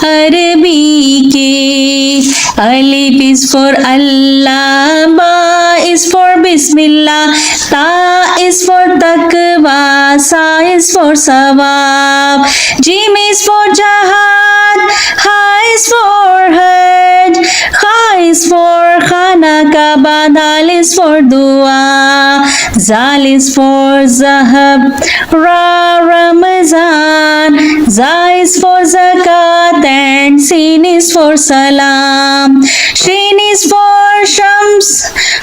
अरबी के। अलिफ इज फॉर अल्लाह, बा इज फॉर बिस्मिल्लाह, ता इज फॉर तकवा, सा इज फॉर सवाब, जीम इज फॉर जहाद, हा इज फॉर हज, खा इज फॉर खाना काबा, दाल इज फॉर दुआ, जाल इज फॉर ज़हब, रा रमज़ान, जा इज फॉर ज़कात एंड सीन इज फॉर सलाम, शीन इज फॉर शम्स,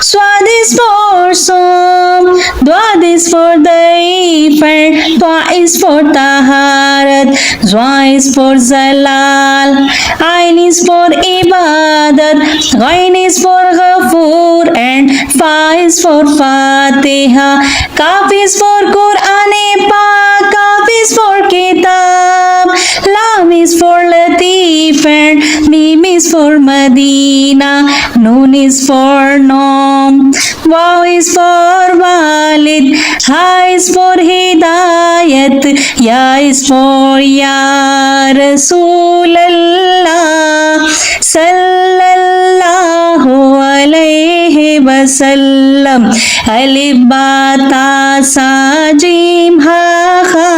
स्वाद इज फॉर सोम, द्वाद इज फॉर दईफ एंड त्वा इज फॉर तहारत, ज़्वा इज फॉर ज़लाल, आइन इज फॉर इबादत, गैन इज फॉर गफूर एंड फा इज फॉर फातिहा, काफ इज फॉर कुरान पाक, काफ इज फॉर किताब, लाम इज फॉर लतीफ एंड मीम इज फॉर मदीना, नून इज फॉर नौम, वाव इज फॉर वालिद, हा इज फॉर हिदायत, या इज फॉर या रसूल अल्लाह सल्लल्लाहु अलैहि वसल्लम। अलिफ बा ता सा जीम हा खा,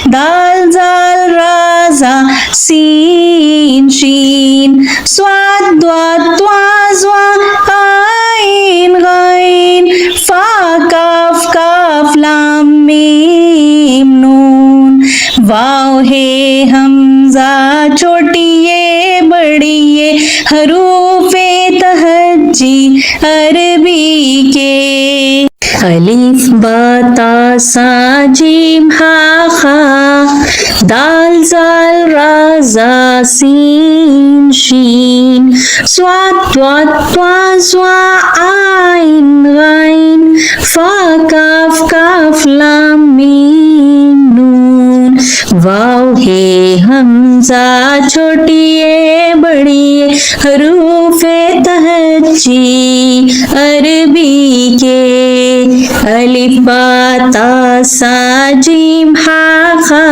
दाल जाल रा ज़ा सीन शीन, स्वाद द्वाद त्वा ज़्वा आइन गैन, फा काफ काफ लाम मीम नून, वाव हे हमजा छोटी ये बड़ी ये, हरूफे तहज्जी अरबी के। अलिफ बा ता सा जीम हा खा, दाल जाल रा ज़ा सीन शीन, स्वाद द्वाद त्वा ज़्वा आइन गैन, फा काफ काफ लाम मीम नून, वाव हे हमजा छोटी ये बड़ी ये, हरूफे तहज्जी अरबी के। अलिफ बा ता सा जीम हा खा,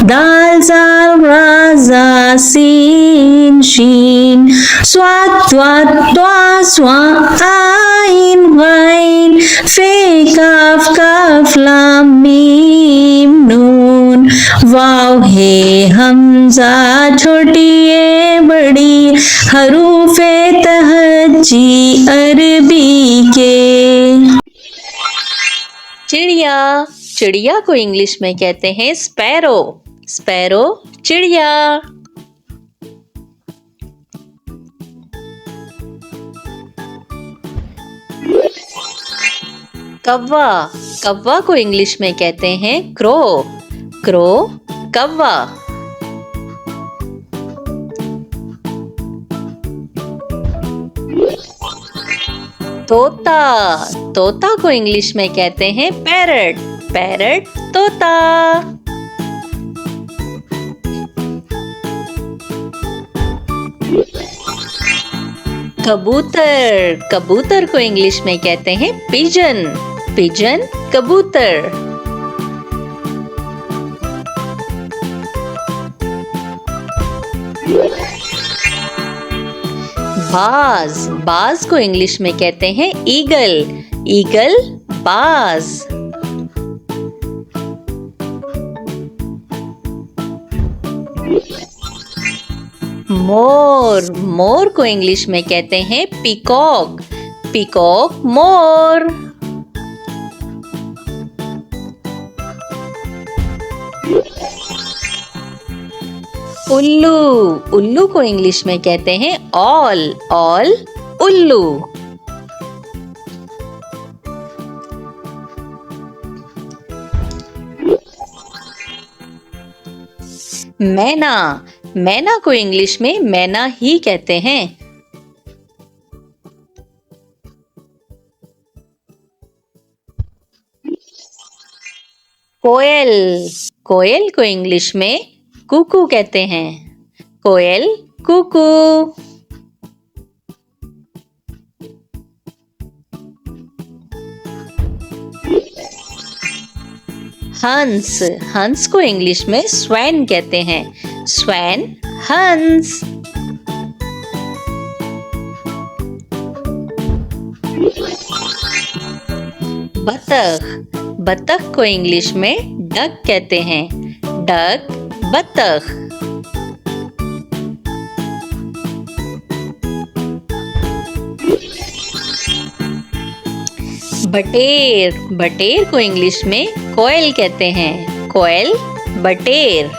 दाल जाल रा ज़ा सीन शीन, स्वाद द्वाद त्वा ज़्वा आइन गैन, फे काफ काफ लाम मीम नून, वाव हे हमजा छोटी ये बड़ी, हरूफे तहज्जी अरबी के। चिड़िया। चिड़िया को इंग्लिश में कहते हैं स्पैरो। स्पैरो चिड़िया। कौवा। कौवा को इंग्लिश में कहते हैं क्रो। क्रो कौवा। तोता। तोता को इंग्लिश में कहते हैं पैरट। पैरट तोता। कबूतर। कबूतर को इंग्लिश में कहते हैं पिजन। पिजन कबूतर। बाज। बाज को इंग्लिश में कहते हैं ईगल। ईगल बाज। मोर। मोर को इंग्लिश में कहते हैं पीकॉक। पीकॉक मोर। उल्लू। उल्लू को इंग्लिश में कहते हैं ऑल। ऑल उल्लू। मैना। मैना को इंग्लिश में मैना ही कहते हैं। कोयल। कोयल को इंग्लिश में कुकू कहते हैं। कोयल कुकू। हंस। हंस को इंग्लिश में स्वैन कहते हैं। Swan, hens. बतख, बतख को इंग्लिश में डक कहते हैं। डक, बतख। बटेर, बटेर को इंग्लिश में कोयल कहते हैं। कोयल, बटेर।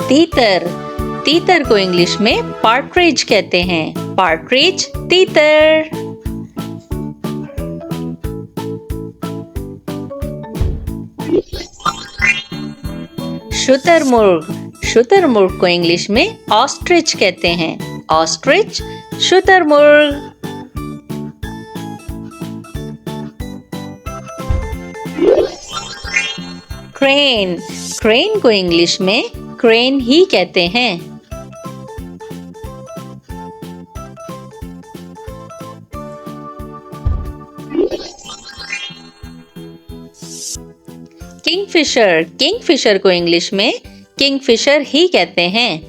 तीतर, तीतर को इंग्लिश में पार्ट्रिज कहते हैं। पार्ट्रिज, तीतर। शुतुरमुर्ग, शुतुरमुर्ग को इंग्लिश में ऑस्ट्रिच कहते हैं। ऑस्ट्रिच, शुतुरमुर्ग। क्रेन, क्रेन को इंग्लिश में क्रेन ही कहते हैं। किंगफिशर, किंगफिशर को इंग्लिश में किंगफिशर ही कहते हैं।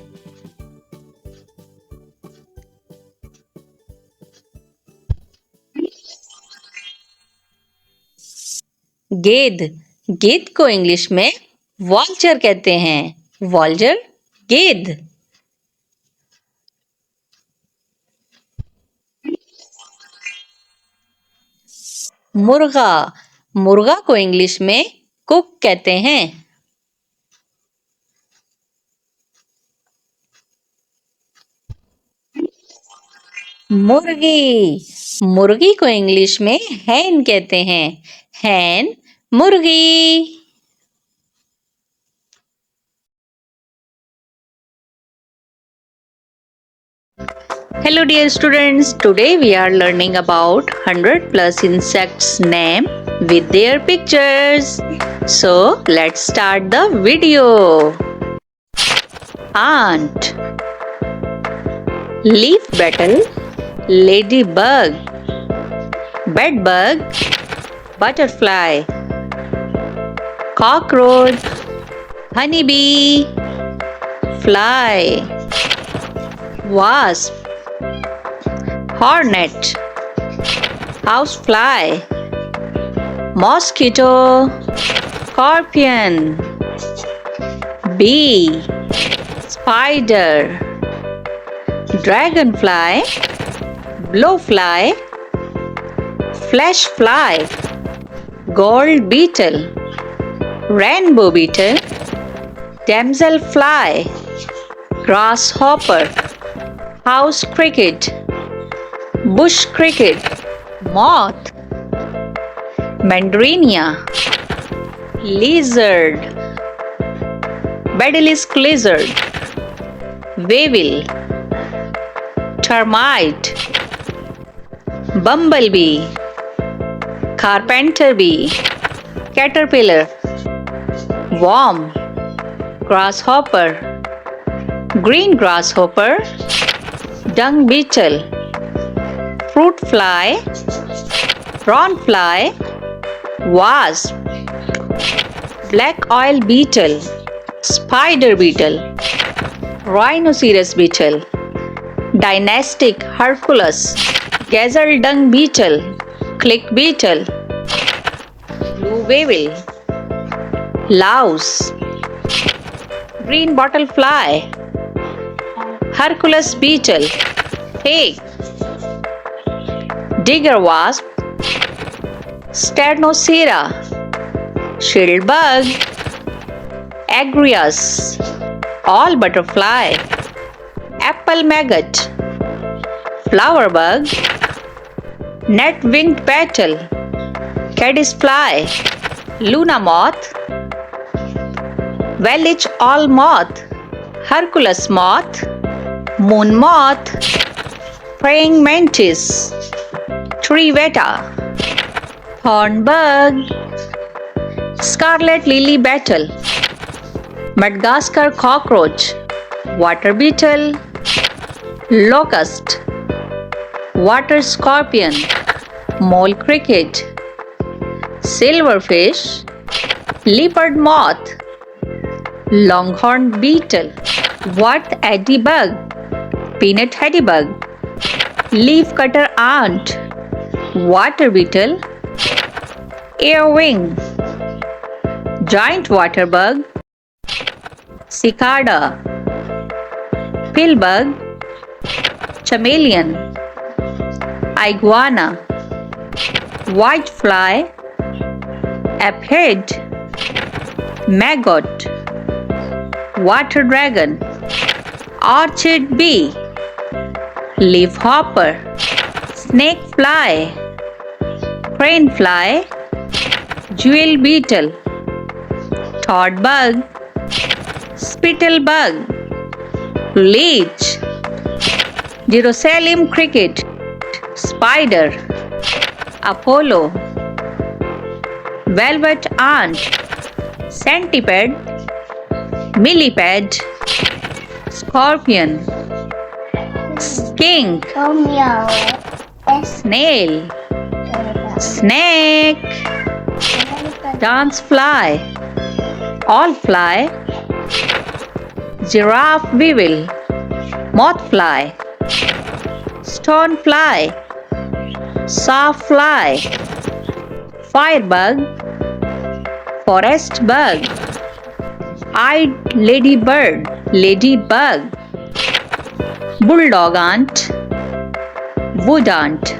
गेद, गेद को इंग्लिश में वॉल्चर कहते हैं। वॉल्चर, गेद। मुर्गा, मुर्गा को इंग्लिश में कुक कहते हैं। मुर्गी, मुर्गी को इंग्लिश में हैन कहते हैं। हैन, मुर्गी। Hello dear students, today we are learning about 100 plus insects name with their pictures. So let's start the video. Ant, leaf beetle, ladybug, bedbug, butterfly, cockroach, honeybee, fly, wasp, hornet, housefly, mosquito, scorpion, bee, spider, dragonfly, blowfly, fleshfly, gold beetle, rainbow beetle, damselfly, grasshopper, house cricket, bush cricket, moth, mandarinia, lizard, basilisk lizard, weevil, termite, bumblebee, carpenter bee, caterpillar, worm, grasshopper, green grasshopper, dung beetle, fruit fly, prawn fly, wasp, black oil beetle, spider beetle, rhinoceros beetle, dynastic Hercules, gazelle dung beetle, click beetle, blue weevil, louse, green bottle fly, Hercules beetle, pig, digger wasp, Sternocera, shield bug, Agrias, all butterfly, apple maggot, flower bug, net winged beetle, caddis fly, Luna moth, Welch all moth, Hercules moth, moon moth, praying mantis, tree veta, thorn bug, scarlet lily beetle, Madagascar cockroach, water beetle, locust, water scorpion, mole cricket, silverfish, leopard moth, longhorn beetle, what bug, peanut bug, leaf cutter ant, water beetle, earwing, giant water bug, cicada, pill bug, chameleon, iguana, white fly, aphid, maggot, water dragon, orchid bee, leaf hopper, snake fly, crane fly, jewel beetle, toad bug, spittle bug, leech, Jerusalem cricket, spider, Apollo, velvet ant, centipede, millipede, scorpion, skink, snail, snake, dance fly, all fly, giraffe weevil, moth fly, stone fly, sawfly, firebug, forest bug, eyed ladybird, ladybug, bulldog ant, wood ant,